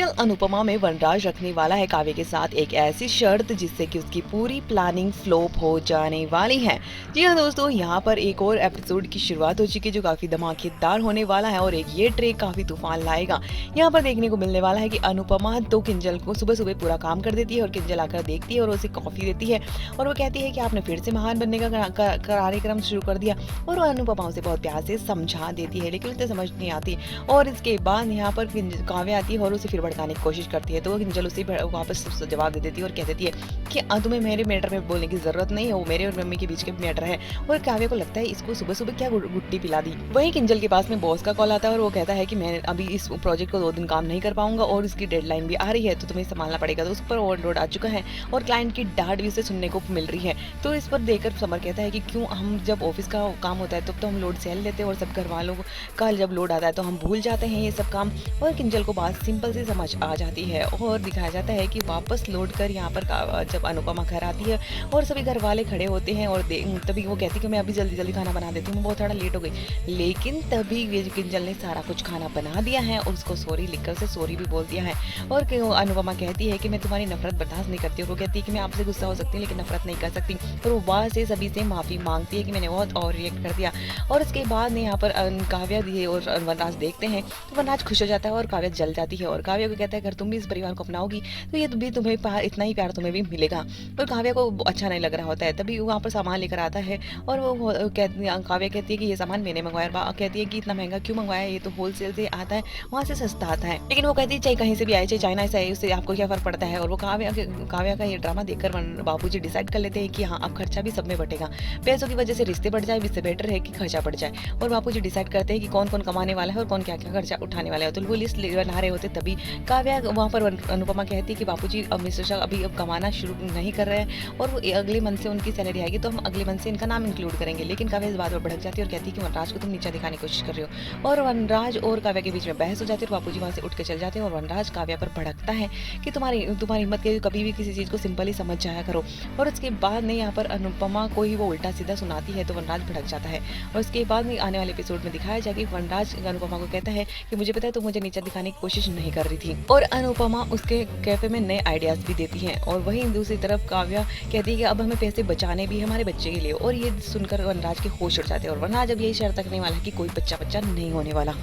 Serial Anupama में वनराज रखने वाला है काव्य के साथ एक ऐसी शर्त जिससे कि उसकी पूरी प्लानिंग फ्लॉप हो जाने वाली है। जी हाँ दोस्तों, यहाँ पर एक और एपिसोड की शुरुआत हो चुकी है जो काफी धमाकेदार होने वाला है और एक ये ट्रेक काफी तूफान लाएगा। यहाँ पर देखने को मिलने वाला है कि अनुपमा तो किंजल को सुबह सुबह पूरा काम कर देती है और किंजल आकर देखती है और उसे कॉफी देती है और वो कहती है कि आपने फिर से महान बनने का कार्यक्रम शुरू कर दिया। और वो अनुपमा उसे बहुत प्यार से समझा देती है लेकिन उसे समझ नहीं आती। और इसके बाद यहाँ पर काव्य आती है और उसे फिर भड़काने की कोशिश करती है तो किंजल उसे वापस जवाब दे देती है और कह देती है कि तुम्हें मेरे मैटर में बोलने की जरूरत नहीं है, वो मेरे और मम्मी के बीच के मैटर है। और काव्य को लगता है इसको सुबह सुबह क्या गुट्टी पिला दी। वहीं किंजल के पास में बॉस का कॉल आता है और वो कहता है कि मैं अभी इस प्रोजेक्ट को 2 दिन काम नहीं कर पाऊंगा और इसकी डेडलाइन भी आ रही है तो तुम्हें संभालना पड़ेगा। तो उस पर ओवरलोड आ चुका है और क्लाइंट की डांट भी उसे सुनने को मिल रही है। तो इस पर देखकर समर कहता है कि क्यों हम जब ऑफिस का काम होता है तब तो हम लोड सहल लेते हैं और सब घर वालों का जब लोड आता है तो हम भूल जाते हैं ये सब काम। और किंजल को बात सिंपल सी समझ आ जाती है और दिखाया जाता है कि वापस लौट कर यहाँ पर जब अनुपमा घर आती है और सभी घर वाले खड़े होते हैं और तभी वो कहती है कि मैं अभी जल्दी जल्दी खाना बना देती हूँ, मैं बहुत थोड़ा लेट हो गई। लेकिन तभी किंजल ने सारा कुछ खाना बना दिया है और उसको सॉरी लिखकर से सॉरी भी बोल दिया है। और अनुपमा कहती है कि मैं तुम्हारी नफरत बर्दाश्त नहीं करती हूँ। वो कहती है कि मैं आपसे गुस्सा हो सकती हूँ लेकिन नफरत नहीं कर सकती। और वो वहाँ से सभी से माफी मांगती है कि मैंने बहुत ओवर रिएक्ट कर दिया। और उसके बाद ने यहाँ पर काव्या दिए और वनराज देखते हैं तो वनराज खुश हो जाता है और काव्या जल जाती है और काव्या को कहता है अगर तुम भी इस परिवार को अपनाओगी तो ये भी तुम्हें इतना ही प्यार तुम्हें भी मिलेगा। और काव्या को अच्छा नहीं लग रहा होता है तभी वहाँ पर सामान लेकर आता है और वो काव्या कहती है कि ये सामान मैंने मंगवाया। कहती है कि इतना महंगा क्यों मंगवाया, ये तो होलसेल से आता है, वहाँ से सस्ता आता है। लेकिन वो कहती है चाहे कहीं से भी आए चाहे चाइना से आए उससे आपको क्या फर्क पड़ता है। और वो काव्या का ये ड्रामा देखकर बाबूजी डिसाइड कर लेते हैं कि हाँ अब खर्चा भी सब में बटेगा, पैसों की वजह से रिश्ते बढ़ जाए इससे बेटर है कि खर्चा बढ़ जाए। और बाबूजी डिसाइड करते हैं कि कौन कौन कमाने वाला है और कौन क्या क्या खर्चा उठाने वाला है। तो वो लिस्ट बना रहे होते तभी काव्या वहाँ पर अनुपमा कहती है कि बापूजी अब मिस्टर शाह अभी अब कमाना शुरू नहीं कर रहे हैं और वो अगले मंथ से उनकी सैलरी आएगी तो हम अगले मंथ से इनका नाम इंक्लूड करेंगे। लेकिन काव्या इस बात पर भड़क जाती है और कहती है कि वनराज को तुम नीचा दिखाने की कोशिश कर रहे हो। और वनराज और काव्या के बीच में बहस हो जाती है और बापूजी वहाँ से उठ के चल जाते हैं और वनराज काव्या पर भड़कता है कि तुम्हारी हिम्मत के कभी भी किसी चीज़ को सिंपल ही समझ जाया करो। और उसके बाद में यहाँ पर अनुपमा को ही वो उल्टा सीधा सुनाती है तो वनराज भड़क जाता है। और उसके बाद में आने वाले एपिसोड में दिखाया जाए कि वनराज अनुपमा को कहता है कि मुझे पता है तुम मुझे नीचा दिखाने की कोशिश नहीं कर रही थी। और अनुपमा उसके कैफे में नए आइडियाज भी देती है। और वहीं दूसरी तरफ काव्या कहती है कि अब हमें पैसे बचाने भी हमारे बच्चे के लिए। और ये सुनकर वनराज के होश उड़ जाते हैं और वनराज अब यही शर्त रखने वाला है कि कोई बच्चा नहीं होने वाला।